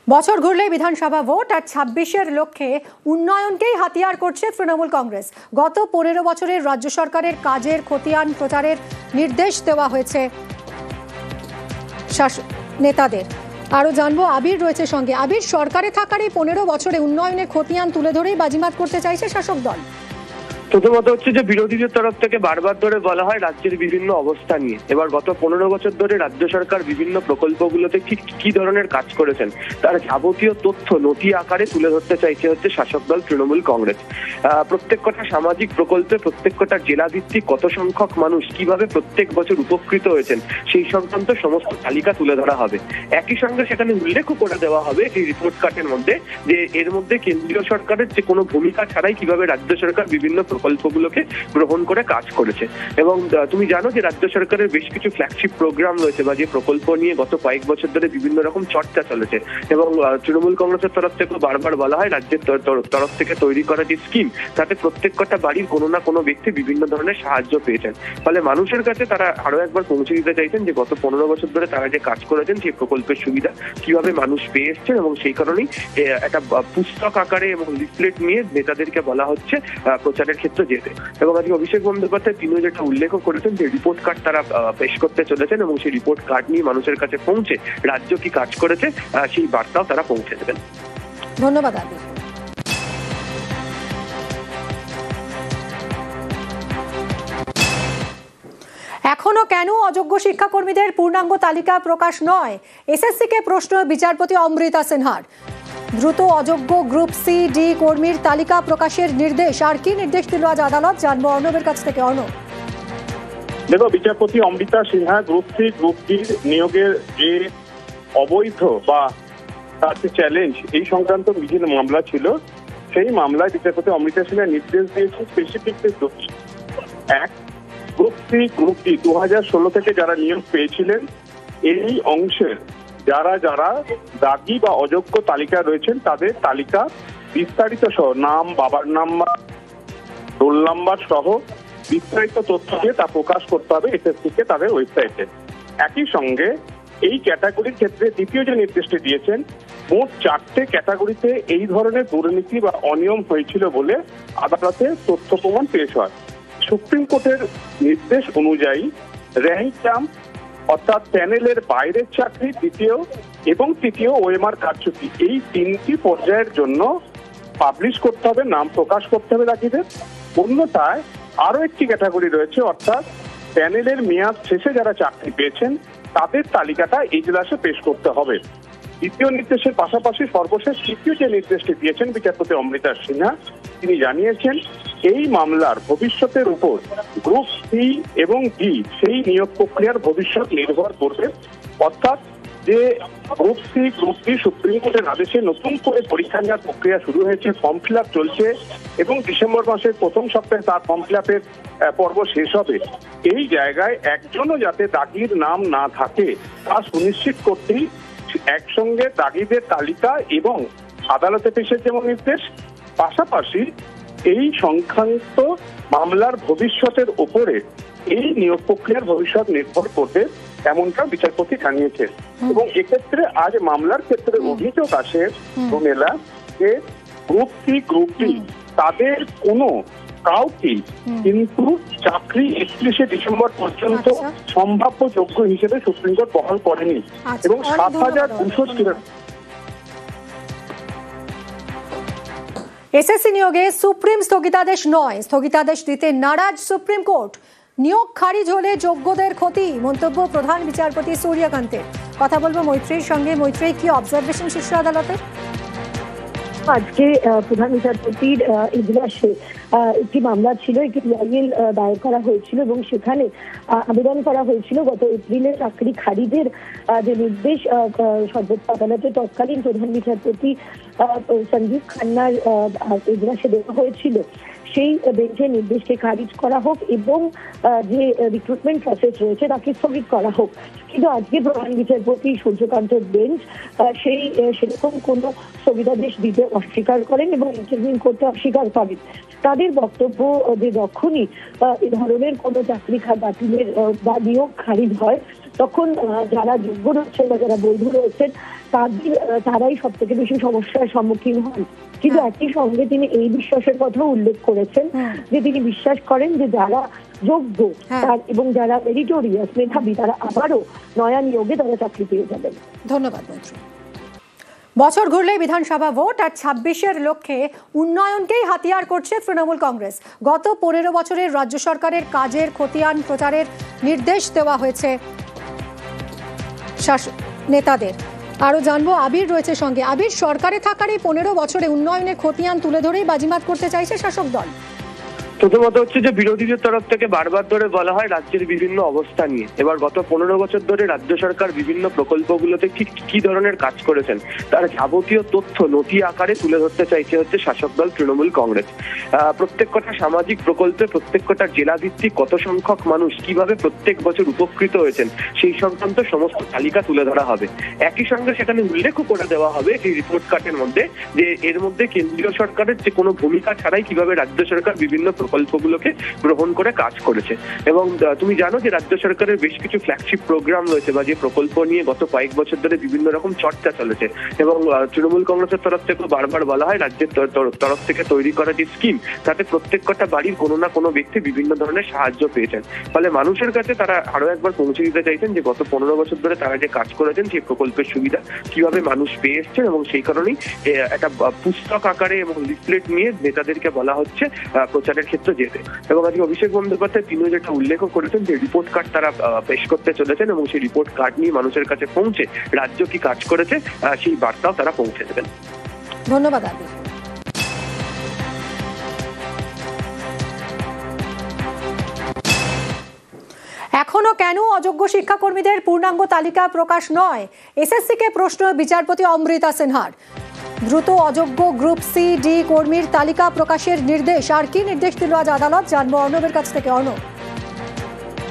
বছর ঘুরলেই বিধানসভা ভোট আর ২৬-এর লক্ষ্যে উন্নয়নকেই হাতিয়ার করছে তৃণমূল কংগ্রেস। গত ১৫ বছরের রাজ্য সরকারের কাজের খতিয়ান প্রচারের নির্দেশ দেওয়া হয়েছে নেতাদের। আরো জানবো, আবির রয়েছে সঙ্গে। আবির, সরকারে থাকার এই ১৫ বছরে উন্নয়নের খতিয়ান তুলে ধরেই বাজিমাত করতে চাইছে শাসক দল। প্রথমত হচ্ছে যে বিরোধীদের তরফ থেকে বারবার ধরে বলা হয় রাজ্যের বিভিন্ন অবস্থা নিয়ে। এবার গত ১৫ বছর ধরে রাজ্য সরকার বিভিন্ন প্রকল্পগুলোতে ঠিক কি ধরনের কাজ করেছেন তার যাবতীয় তথ্য নথি আকারে তুলে ধরতে চাইছে হচ্ছে শাসক দল তৃণমূল কংগ্রেস। প্রত্যেক কটা সামাজিক প্রকল্পে প্রত্যেক কটা জেলা ভিত্তিক কত সংখ্যক মানুষ কিভাবে প্রত্যেক বছর উপকৃত হয়েছেন সেই সংক্রান্ত সমস্ত তালিকা তুলে ধরা হবে। একই সঙ্গে সেখানে উল্লেখও করে দেওয়া হবে এই রিপোর্ট কার্ডের মধ্যে যে এর মধ্যে কেন্দ্রীয় সরকারের যে কোনো ভূমিকা ছাড়াই কিভাবে রাজ্য সরকার বিভিন্ন প্রকল্পগুলোকে গ্রহণ করে কাজ করেছে। এবং তুমি জানো যে রাজ্য সরকারের বেশ কিছু ফ্ল্যাগশিপ প্রোগ্রাম রয়েছে বা যে প্রকল্প নিয়ে গত কয়েক বছর ধরে বিভিন্ন রকম চর্চা চলেছে। এবং তৃণমূল কংগ্রেসের তরফ থেকে বারবার বলা হয় রাজ্যের তরফ থেকে তৈরি করা যে স্কিম তাতে প্রত্যেক কটা বাড়ির কোনো না কোনো ব্যক্তি বিভিন্ন ধরনের সাহায্য পেয়েছেন। ফলে মানুষের কাছে তারা আরো একবার পৌঁছে দিতে চাইছেন যে গত ১৫ বছর ধরে তারা যে কাজ করেছেন সেই প্রকল্পের সুবিধা কিভাবে মানুষ পেয়ে এসছেন। এবং সেই কারণেই একটা পুস্তক আকারে এবং লিফলেট নিয়ে নেতাদেরকে বলা হচ্ছে প্রচারের ক্ষেত্রে যেতে। এবং আজকে অভিষেক বন্দ্যোপাধ্যায় তিনিও যেটা উল্লেখ করেছেন যে রিপোর্ট কার্ড তারা পেশ করতে চলেছেন এবং সেই রিপোর্ট কার্ড নিয়ে মানুষের কাছে পৌঁছে রাজ্য কি কাজ করেছে সেই বার্তাও তারা পৌঁছে দেবেন। ধন্যবাদ আবির। এখনো কেন অযোগ্য শিক্ষাকর্মীদের পূর্ণাঙ্গ তালিকা প্রকাশ নয়? এসএসসিকে প্রশ্ন বিচারপতি অমৃতা সিনহার। দ্রুত অযোগ্য গ্রুপ সি ডি কর্মীর তালিকা প্রকাশের নির্দেশ। আর কি নির্দেশ দিল আজ আদালত, জানবো অর্ণবের কাছ থেকে। অর্ণব, দেখো, বিচারপতি Amrita Sinha group C group D নিয়োগের যে অবৈধ বা তার যে চ্যালেঞ্জ এই সংক্রান্ত বিভিন্ন মামলা ছিল, সেই মামলায় বিচারপতি অমৃতা সিনহা নির্দেশ দিয়েছে স্পেসিফিক দুটি। এক, গ্রুপ সি গ্রুপ ডি 2016 থেকে যারা নিয়োগ পেয়েছিলেন এই অংশের যারা যারা দাগি বা অযোগ্য তালিকা রয়েছেন তাদের তালিকা বিস্তারিত সহ নাম, বাবার নাম্বার, রোল নাম্বার সহ বিস্তারিত তথ্য দিয়ে তা প্রকাশ করতে হবে এসএসসি কে তাদের ওয়েবসাইটে। একই সঙ্গে এই ক্যাটাগরির ক্ষেত্রে দ্বিতীয় যে নির্দেশটি দিয়েছেন, মোট 4টে ক্যাটাগরিতে এই ধরনের দুর্নীতি বা অনিয়ম হয়েছিল বলে আদালতে তথ্য প্রমাণ পেশ হয়। সুপ্রিম কোর্টের নির্দেশ অনুযায়ী র্যাঙ্ক জাম্প অর্থাৎ প্যানেলের বাইরের চাকরি দ্বিতীয় এবং তৃতীয় ওএমআর কারচুপি এই 3টি পর্যায়ের জন্য পাবলিশ করতে হবে, নাম প্রকাশ করতে হবে দাগিদের। অন্যথায় আরো একটি ক্যাটাগরি রয়েছে, অর্থাৎ প্যানেলের মেয়াদ শেষে যারা চাকরি পেয়েছেন তাদের তালিকাটা এজলাসে পেশ করতে হবে। দ্বিতীয় নির্দেশের পাশাপাশি সর্বশেষ তৃতীয় যে নির্দেশটি দিয়েছেন বিচারপতি অমৃতা সিনহা, তিনি জানিয়েছেন এই মামলার ভবিষ্যতের উপর গ্রুপ সি এবং ডি সেই নিয়োগ প্রক্রিয়ার ভবিষ্যৎ নির্ভর করবে। অর্থাৎ যে group C group D supreme কোর্টের আদেশে নতুন করে পরীক্ষা নেওয়ার প্রক্রিয়া শুরু হয়েছে, ফর্ম ফিল আপ চলছে এবং ডিসেম্বর মাসের প্রথম সপ্তাহে তার ফর্ম ফিল আপের পর্ব শেষ হবে। এই জায়গায় একজনও যাতে দাগির নাম না থাকে তা সুনিশ্চিত করতেই একসঙ্গে দাগিদের তালিকা এবং আদালতে পেশের যেমন নির্দেশ, পাশাপাশি এই সংক্রান্ত মামলার ভবিষ্যতের উপরে এই নিয়োগ প্রক্রিয়ার ভবিষ্যৎ নির্ভর করবে এমনটা বিচারপতি জানিয়েছেন। এবং এক্ষেত্রে আজ মামলার ক্ষেত্রে অভিযোগ আসে রুমেলা যে গ্রুপ সি গ্রুপ ডি তাদের কোনো কাউকে কিন্তু চাকরি 31শে ডিসেম্বর পর্যন্ত সম্ভাব্য যোগ্য হিসেবে সুপ্রিম কোর্ট বহাল করেনি এবং 7,200 এসএসসি নিয়োগে সুপ্রিম স্থগিতাদেশ নয়, স্থগিতাদেশ দিতে নারাজ সুপ্রিম কোর্ট। নিয়োগ খারিজ হলে যোগ্যদের ক্ষতি, মন্তব্য প্রধান বিচারপতি সূর্যকান্তের। কথা বলবো মৈত্রীর সঙ্গে। মৈত্রী, কি অবজারভেশন শীর্ষ আদালতের? আজকে প্রধান বিচারপতির এজলাসে একটি মামলা ছিল, একটি পিআইএল দায়ের করা হয়েছিল এবং সেখানে আবেদন করা হয়েছিল গত এপ্রিলে চাকরি খারিজের যে নির্দেশ সর্বোচ্চ আদালতের তৎকালীন প্রধান বিচারপতি সঞ্জীব খান্নার এজলাসে দেওয়া হয়েছিল। সেই বেঞ্চের নির্দেশকে খারিজ করা হোক এবং যে রিক্রুটমেন্ট প্রসেস রয়েছে তাকে স্থগিত করা হোক। কিন্তু আজকে প্রধান বিচারপতি সূর্যকান্তের বেঞ্চ সেরকম কোনো স্থগিতাদেশ দিতে অস্বীকার করেন এবং ইন্টারভিউ করতে অস্বীকার করেন। তাদের বক্তব্য যে যখনই এ ধরনের কোনো চাকরি বাতিলের বা নিয়োগ খারিজ হয় তখন যারা যোগ্য রয়েছেন বা যারা বৈধ রয়েছেন তারাই সব থেকে বেশি সমস্যার সম্মুখীন হন। কিন্তু একই সঙ্গে তিনি এই বিশ্বাসের কথাও উল্লেখ করেছেন যে তিনি বিশ্বাস করেন যে যারা যোগ্য এবং যারা মেরিটোরিয়াস মেধাবী তারা আবারও নয়া নিয়োগে তারা চাকরি পেয়ে যাবেন। ধন্যবাদ মৈত্রী। বছর ঘুরলেই বিধানসভা ভোট আর 26-এর লক্ষ্যে উন্নয়নকেই হাতিয়ার করছে তৃণমূল কংগ্রেস। গত 15 বছরের রাজ্য সরকারের কাজের খতিয়ান প্রচারের নির্দেশ দেওয়া হয়েছে নেতাদের। আরো জানবো, আবির রয়েছে সঙ্গে। আবির, সরকারে থাকার এই 15 বছরে উন্নয়নের খতিয়ান তুলে ধরেই বাজিমাত করতে চাইছে শাসক দল। প্রথমত হচ্ছে যে বিরোধীদের তরফ থেকে বারবার ধরে বলা হয় রাজ্যের বিভিন্ন অবস্থা নিয়ে। এবার গত 15 বছর ধরে রাজ্য সরকার বিভিন্ন প্রকল্পগুলোতে ঠিক কি ধরনের কাজ করেছেন তার যাবতীয় তথ্য নথি আকারে তুলে ধরতে চাইছে হচ্ছে শাসক দল তৃণমূল কংগ্রেস। প্রত্যেক কটা সামাজিক প্রকল্পে প্রত্যেক কটা জেলা ভিত্তিক কত সংখ্যক মানুষ কিভাবে প্রত্যেক বছর উপকৃত হয়েছেন সেই সংক্রান্ত সমস্ত তালিকা তুলে ধরা হবে। একই সঙ্গে সেখানে উল্লেখও করে দেওয়া হবে এই রিপোর্ট কার্ডের মধ্যে যে এর মধ্যে কেন্দ্রীয় সরকারের যে কোনো ভূমিকা ছাড়াই কিভাবে রাজ্য সরকার বিভিন্ন প্রকল্পগুলোকে গ্রহণ করে কাজ করেছে। এবং তুমি জানো যে রাজ্য সরকারের বেশ কিছু ফ্ল্যাগশিপ প্রোগ্রাম রয়েছে বা যে প্রকল্প নিয়ে গত কয়েক বছর ধরে বিভিন্ন রকম চর্চা চলেছে। এবং তৃণমূল কংগ্রেসের তরফ থেকে বারবার বলা হয় রাজ্যের তরফ থেকে তৈরি করা যে স্কিম তাতে প্রত্যেক কটা বাড়ির কোনো না কোনো ব্যক্তি বিভিন্ন ধরনের সাহায্য পেয়েছেন। ফলে মানুষের কাছে তারা আরো একবার পৌঁছে দিতে চাইছেন যে গত 15 বছর ধরে তারা যে কাজ করেছেন সেই প্রকল্পের সুবিধা কিভাবে মানুষ পেয়ে এসছেন। এবং সেই কারণেই একটা পুস্তক আকারে এবং লিফলেট নিয়ে নেতাদেরকে বলা হচ্ছে প্রচারের ক্ষেত্রে যেতে। এবং আজকে অভিষেক বন্দ্যোপাধ্যায় তিনিও যেটা উল্লেখ করেছেন যে রিপোর্ট কার্ড তারা পেশ করতে চলেছেন এবং সেই রিপোর্ট কার্ড নিয়ে মানুষের কাছে পৌঁছে রাজ্য কি কাজ করেছে সেই বার্তাও তারা পৌঁছে দেবেন। ধন্যবাদ আবির। এখনো কেন অযোগ্য শিক্ষাকর্মীদের পূর্ণাঙ্গ তালিকা প্রকাশ নয়, এসএসসিকে প্রশ্ন বিচারপতি অমৃতা সিনহার। দ্রুত অযোগ্য গ্রুপ সি ডি কর্মীর তালিকা প্রকাশের নির্দেশ। আর কি নির্দেশ দিল আজ আদালত, জানবো অর্ণবের কাছ থেকে। অর্ণব,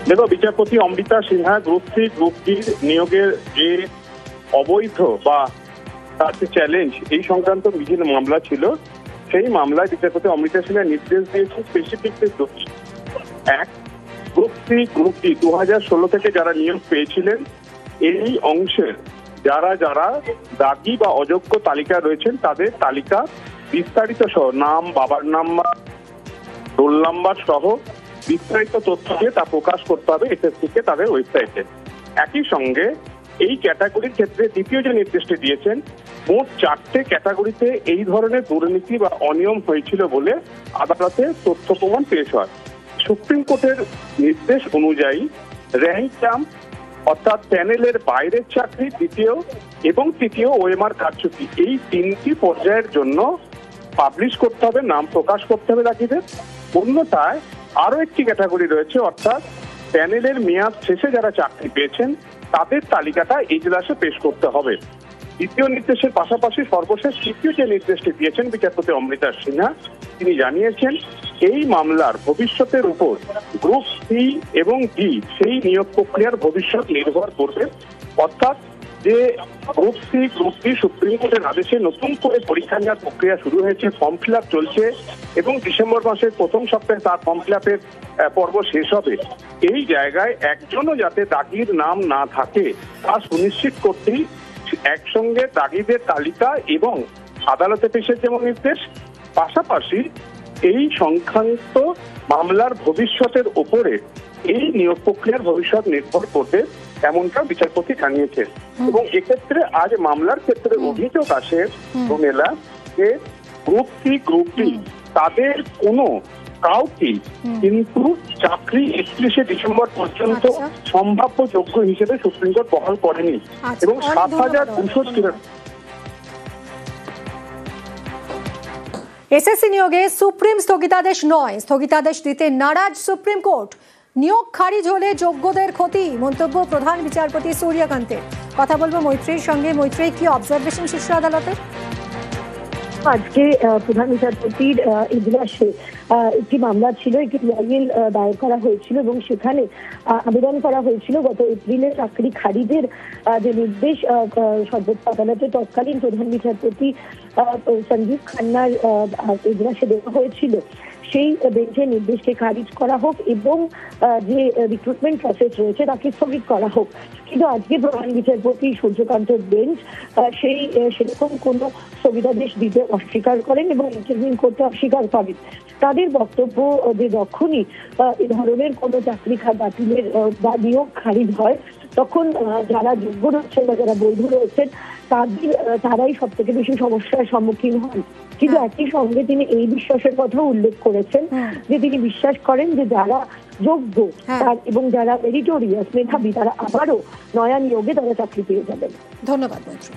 দেখো, বিচারপতি Amrita Sinha group C group D নিয়োগের যে অবৈধ বা তার যে চ্যালেঞ্জ এই সংক্রান্ত বিভিন্ন মামলা ছিল সেই মামলায় বিচারপতি অমৃতা সিনহা নির্দেশ দিয়েছে স্পেসিফিক এক, গ্রুপ সি গ্রুপ ডি 2016 থেকে যারা নিয়োগ পেয়েছিলেন এই অংশের যারা যারা দাগি বা অযোগ্য তালিকা রয়েছেন তাদের তালিকা বিস্তারিত সহ নাম, বাবার নাম্বার, রোল নাম্বার সহ বিস্তারিত তথ্য দিয়ে তা প্রকাশ করতে হবে এসএসসি কে তাদের ওয়েবসাইটে। একই সঙ্গে এই ক্যাটাগরির ক্ষেত্রে দ্বিতীয় যে নির্দেশটি দিয়েছেন, মোট 4টে ক্যাটাগরিতে এই ধরনের দুর্নীতি বা অনিয়ম হয়েছিল বলে আদালতে তথ্য প্রমাণ পেশ হয়। সুপ্রিম কোর্টের নির্দেশ অনুযায়ী র্যাঙ্ক জাম্প অর্থাৎ প্যানেলের বাইরের চাকরি দ্বিতীয় এবং তৃতীয় ওএমআর কারচুপি এই 3টি পর্যায়ের জন্য পাবলিশ করতে হবে, নাম প্রকাশ করতে হবে দাগিদের। অন্যথায় আরো একটি ক্যাটাগরি রয়েছে, অর্থাৎ প্যানেলের মেয়াদ শেষে যারা চাকরি পেয়েছেন তাদের তালিকাটা এজলাসে পেশ করতে হবে। দ্বিতীয় নির্দেশের পাশাপাশি সর্বশেষ তৃতীয় যে নির্দেশটি দিয়েছেন বিচারপতি অমৃতা সিনহা, তিনি জানিয়েছেন এই মামলার ভবিষ্যতের উপর গ্রুপ সি এবং ডি সেই নিয়োগ প্রক্রিয়ার ভবিষ্যৎ নির্ভর করবে। অর্থাৎ যে group C group D supreme কোর্টের আদেশে নতুন করে পরীক্ষা নেওয়ার প্রক্রিয়া শুরু হয়েছে, ফর্ম ফিল আপ চলছে এবং ডিসেম্বর মাসের প্রথম সপ্তাহে তার ফর্ম ফিল আপের পর্ব শেষ হবে। এই জায়গায় একজনও যাতে দাগির নাম না থাকে তা সুনিশ্চিত করতেই একসঙ্গে দাগিদের তালিকা এবং আদালতে পেশের যেমন নির্দেশ, পাশাপাশি এই সংক্রান্ত মামলার ভবিষ্যতের উপরে এই নিয়োগ প্রক্রিয়ার ভবিষ্যৎ নির্ভর করবে এমনটা বিচারপতি জানিয়েছেন। এবং এক্ষেত্রে আজ মামলার ক্ষেত্রে অভিযোগ আসে রুমেলা যে গ্রুপ সি গ্রুপ ডি তাদের কোনো কাউকে কিন্তু চাকরি 31শে ডিসেম্বর পর্যন্ত সম্ভাব্য যোগ্য হিসেবে সুপ্রিম কোর্ট বহাল করেনি এবং 7,200 এসএসসি নিয়োগে সুপ্রিম স্থগিতাদেশ নয়, স্থগিতাদেশ দিতে নারাজ সুপ্রিম কোর্ট। নিয়োগ খারিজ হলে যোগ্যদের ক্ষতি, মন্তব্য প্রধান বিচারপতি সূর্যকান্তের। কথা বলবো মৈত্রীর সঙ্গে। মৈত্রী, কি অবজারভেশন শীর্ষ আদালতের? আজকে প্রধান বিচারপতির ইজলাসে একটি মামলা ছিল, একটি পিআইএল দায়ের করা হয়েছিল এবং সেখানে আবেদন করা হয়েছিল গত এপ্রিলে চাকরি খারিজের যে নির্দেশ সর্বোচ্চ আদালতের তৎকালীন প্রধান বিচারপতি সঞ্জীব খান্নার ইজলাসে দেওয়া হয়েছিল সেই বেঞ্চের নির্দেশকে খারিজ করা হোক এবং যে রিক্রুটমেন্ট প্রসেস রয়েছে তাকে স্থগিত করা হোক। কিন্তু আজকে প্রধান বিচারপতি সূর্যকান্তের বেঞ্চ সেরকম কোনো স্থগিতাদেশ দিতে অস্বীকার করেন এবং ইন্টারভিউ করতে অস্বীকার করেন। তাদের বক্তব্য যে যখনই এ ধরনের কোনো চাকরি বাতিলের বা নিয়োগ খারিজ হয় তখন যারা যোগ্য রয়েছেন বা যারা বৈধ রয়েছেন তারাই সব থেকে বেশি সমস্যার সম্মুখীন হন। কিন্তু একই সঙ্গে তিনি এই বিশ্বাসের কথাও উল্লেখ করেছেন যে তিনি বিশ্বাস করেন যে যারা যোগ্য এবং যারা মেরিটোরিয়াস মেধাবী তারা আবারও নয়া নিয়োগে তারা চাকরি পেয়ে যাবেন। ধন্যবাদ মৈত্রী।